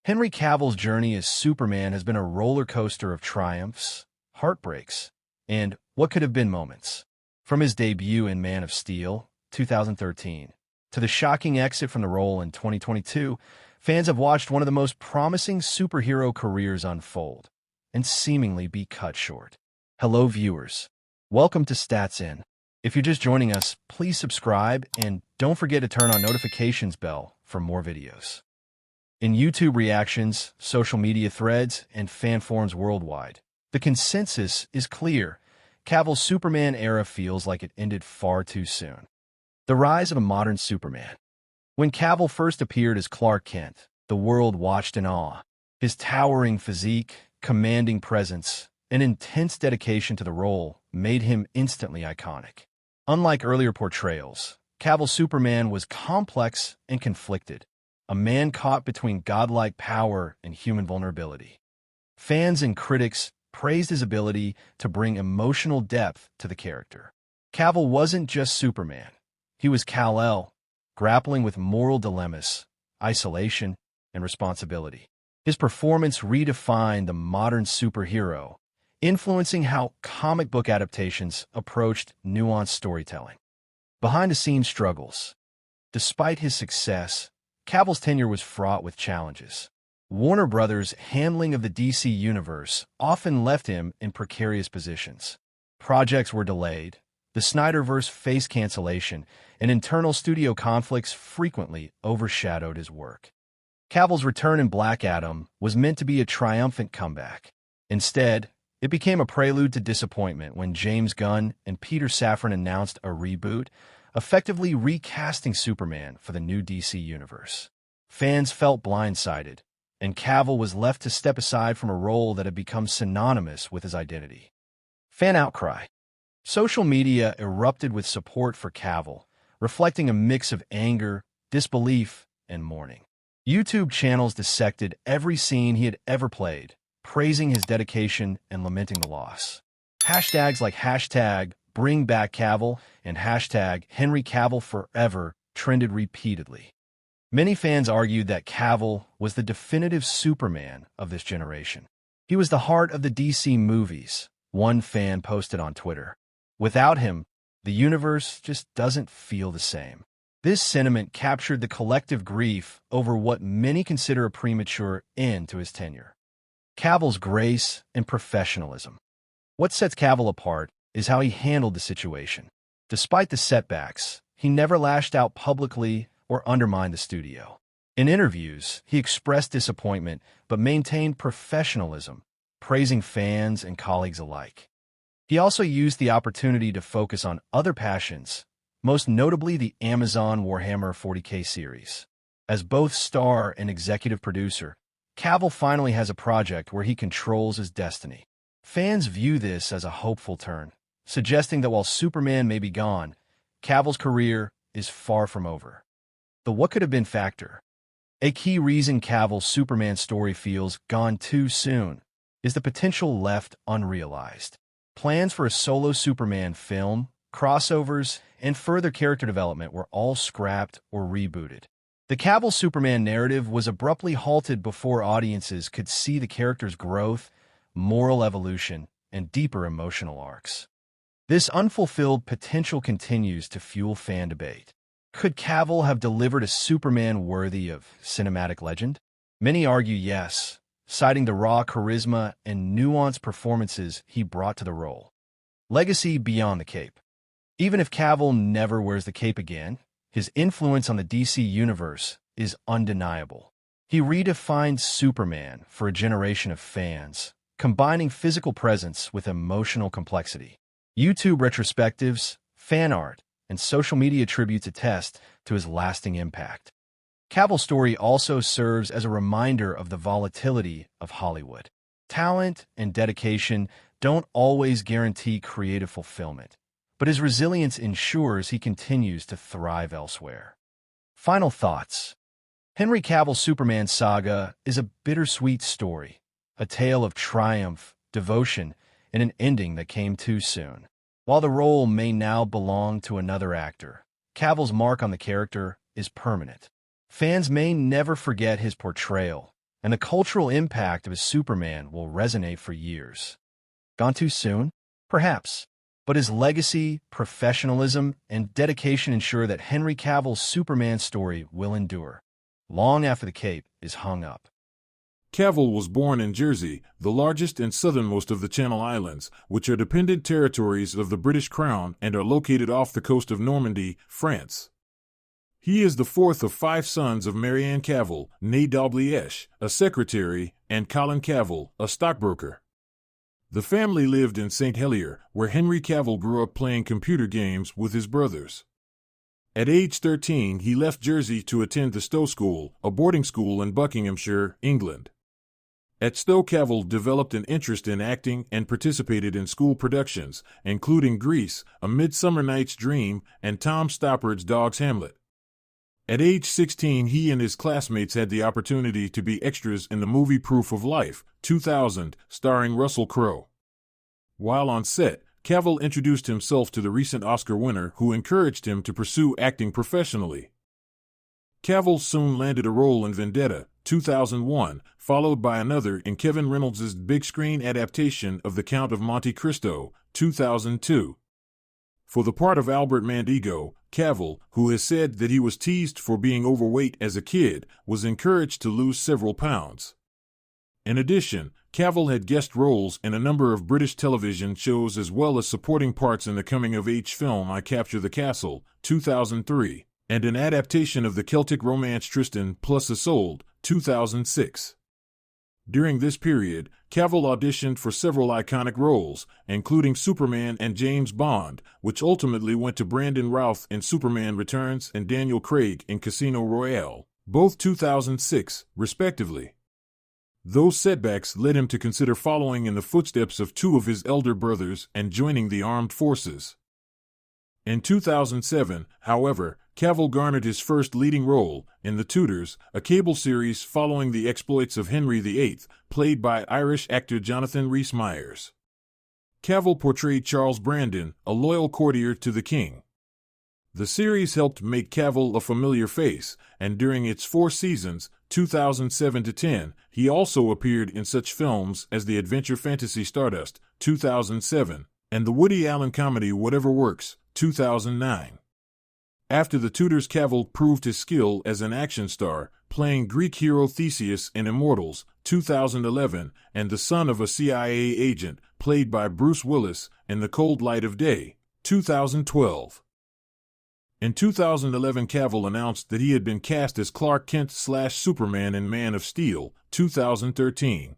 Henry Cavill's journey as Superman has been a roller coaster of triumphs, heartbreaks, and what could have been moments. From his debut in Man of Steel, 2013, to the shocking exit from the role in 2022, fans have watched one of the most promising superhero careers unfold and seemingly be cut short. Hello, viewers. Welcome to Stats In. If you're just joining us, please subscribe and don't forget to turn on notifications bell for more videos. In YouTube reactions, social media threads, and fan forums worldwide, the consensus is clear. Cavill's Superman era feels like it ended far too soon. The rise of a modern Superman. When Cavill first appeared as Clark Kent, the world watched in awe. His towering physique, commanding presence, and intense dedication to the role made him instantly iconic. Unlike earlier portrayals, Cavill's Superman was complex and conflicted, a man caught between godlike power and human vulnerability. Fans and critics praised his ability to bring emotional depth to the character. Cavill wasn't just Superman. He was Kal-El, grappling with moral dilemmas, isolation, and responsibility. His performance redefined the modern superhero, influencing how comic book adaptations approached nuanced storytelling. Behind-the-scenes struggles. Despite his success, Cavill's tenure was fraught with challenges. Warner Brothers' handling of the DC universe often left him in precarious positions. Projects were delayed, the Snyderverse faced cancellation, and internal studio conflicts frequently overshadowed his work. Cavill's return in Black Adam was meant to be a triumphant comeback. Instead, it became a prelude to disappointment when James Gunn and Peter Safran announced a reboot, effectively recasting Superman for the new DC universe. Fans felt blindsided, and Cavill was left to step aside from a role that had become synonymous with his identity. Fan outcry. Social media erupted with support for Cavill, reflecting a mix of anger, disbelief, and mourning. YouTube channels dissected every scene he had ever played, praising his dedication and lamenting the loss. Hashtags like #Bring Back Cavill and #Henry Cavill Forever trended repeatedly. Many fans argued that Cavill was the definitive Superman of this generation. He was the heart of the DC movies, one fan posted on Twitter. Without him, the universe just doesn't feel the same. This sentiment captured the collective grief over what many consider a premature end to his tenure. Cavill's grace and professionalism. What sets Cavill apart is how he handled the situation. Despite the setbacks, he never lashed out publicly or undermined the studio. In interviews, he expressed disappointment but maintained professionalism, praising fans and colleagues alike. He also used the opportunity to focus on other passions, most notably the Amazon Warhammer 40K series. As both star and executive producer, Cavill finally has a project where he controls his destiny. Fans view this as a hopeful turn, suggesting that while Superman may be gone, Cavill's career is far from over. The what could have been factor. A key reason Cavill's Superman story feels gone too soon is the potential left unrealized. Plans for a solo Superman film, crossovers, and further character development were all scrapped or rebooted. The Cavill Superman narrative was abruptly halted before audiences could see the character's growth, moral evolution, and deeper emotional arcs. This unfulfilled potential continues to fuel fan debate. Could Cavill have delivered a Superman worthy of cinematic legend? Many argue yes, citing the raw charisma and nuanced performances he brought to the role. Legacy beyond the cape. Even if Cavill never wears the cape again, his influence on the DC universe is undeniable. He redefined Superman for a generation of fans, combining physical presence with emotional complexity. YouTube retrospectives, fan art, and social media tributes attest to his lasting impact. Cavill's story also serves as a reminder of the volatility of Hollywood. Talent and dedication don't always guarantee creative fulfillment, but his resilience ensures he continues to thrive elsewhere. Final thoughts. Henry Cavill Superman Saga is a bittersweet story, a tale of triumph, devotion, and an ending that came too soon. While the role may now belong to another actor, Cavill's mark on the character is permanent. Fans may never forget his portrayal, and the cultural impact of his Superman will resonate for years. Gone too soon? Perhaps. But his legacy, professionalism, and dedication ensure that Henry Cavill's Superman story will endure, long after the cape is hung up. Cavill was born in Jersey, the largest and southernmost of the Channel Islands, which are dependent territories of the British Crown and are located off the coast of Normandy, France. He is the fourth of 5 sons of Marianne Cavill, née Dalgliesh, a secretary, and Colin Cavill, a stockbroker. The family lived in St. Helier, where Henry Cavill grew up playing computer games with his brothers. At age 13, he left Jersey to attend the Stowe School, a boarding school in Buckinghamshire, England. At Stowe, Cavill developed an interest in acting and participated in school productions, including Grease, A Midsummer Night's Dream, and Tom Stoppard's Dog's Hamlet. At age 16, he and his classmates had the opportunity to be extras in the movie Proof of Life, 2000, starring Russell Crowe. While on set, Cavill introduced himself to the recent Oscar winner, who encouraged him to pursue acting professionally. Cavill soon landed a role in Vendetta, 2001, followed by another in Kevin Reynolds' big-screen adaptation of The Count of Monte Cristo, 2002. For the part of Albert Mandigo, Cavill, who has said that he was teased for being overweight as a kid, was encouraged to lose several pounds. In addition, Cavill had guest roles in a number of British television shows as well as supporting parts in the coming-of-age film I Capture the Castle, 2003, and an adaptation of the Celtic romance Tristan plus Isolde, 2006. During this period, Cavill auditioned for several iconic roles, including Superman and James Bond, which ultimately went to Brandon Routh in Superman Returns and Daniel Craig in Casino Royale, both 2006, respectively. Those setbacks led him to consider following in the footsteps of 2 of his elder brothers and joining the armed forces. In 2007, however, Cavill garnered his first leading role in The Tudors, a cable series following the exploits of Henry VIII, played by Irish actor Jonathan Rhys-Meyers. Cavill portrayed Charles Brandon, a loyal courtier to the king. The series helped make Cavill a familiar face, and during its 4 seasons, 2007 to 10, he also appeared in such films as the adventure fantasy Stardust, 2007, and the Woody Allen comedy Whatever Works, 2009. After The Tudors, Cavill proved his skill as an action star, playing Greek hero Theseus in Immortals, 2011, and the son of a CIA agent, played by Bruce Willis, in The Cold Light of Day, 2012. In 2011, Cavill announced that he had been cast as Clark Kent/Superman in Man of Steel, 2013.